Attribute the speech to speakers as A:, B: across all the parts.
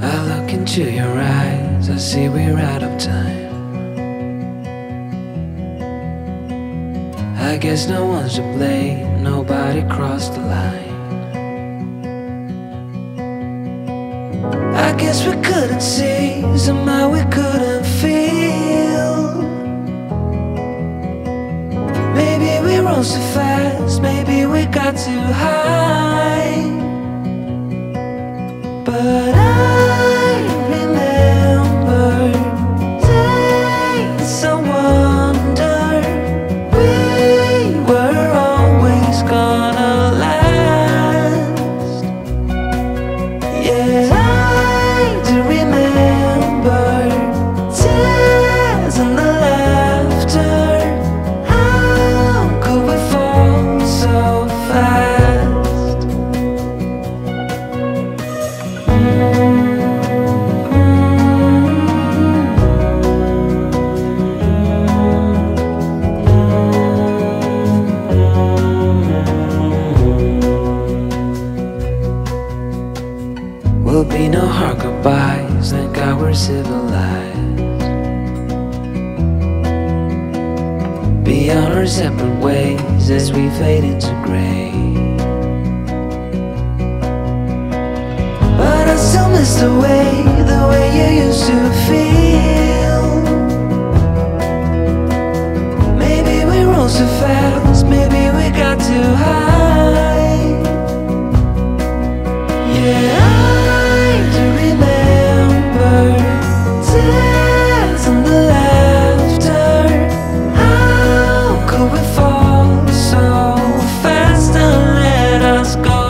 A: I look into your eyes, I see we're out of time. I guess no one's to blame, nobody crossed the line. I guess we couldn't see, somehow we couldn't feel. Maybe we rose too fast, maybe we got too high. But I remember days I wonder we were always gonna last. Yeah, I do remember tears and the laughter. How could we fall so fast? Will be no hard goodbyes, thank God we're civilized. Be on our separate ways as we fade into gray. But I still miss the way you used to feel. Maybe we rose too fast, maybe we got too high. Yeah, I do remember tears and the laughter. How could we fall so fast and let us go?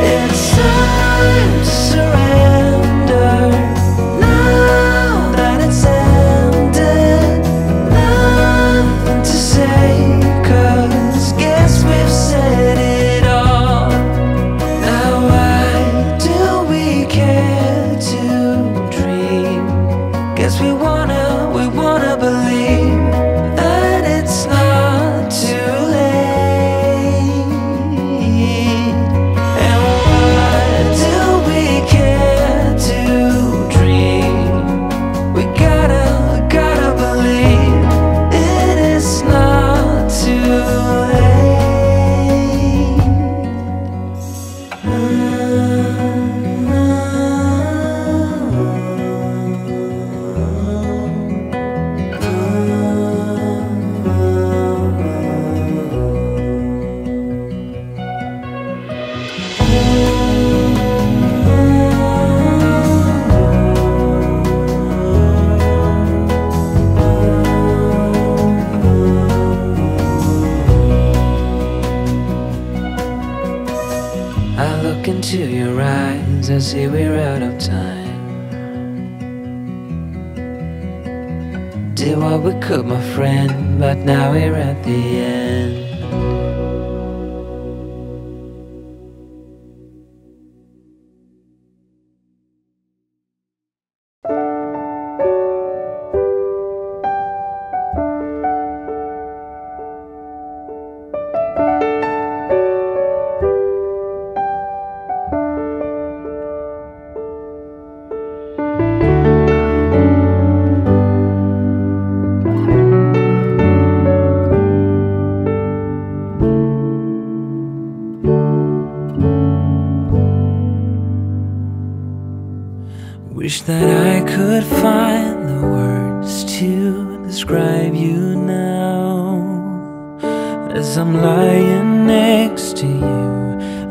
A: It's time to surrender, now that it's ended. Nothing to say, 'cause guess we've said it all. Now why do we care to dream? Guess we wanna believe that it's not too late. And why do we care to dream? We gotta believe it is not too late. I look into your eyes, I see we're out of time. Did what we could, my friend, but now we're at the end. Wish that I could find the words to describe you now, as I'm lying next to you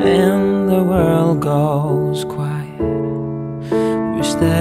A: and the world goes quiet. Wish that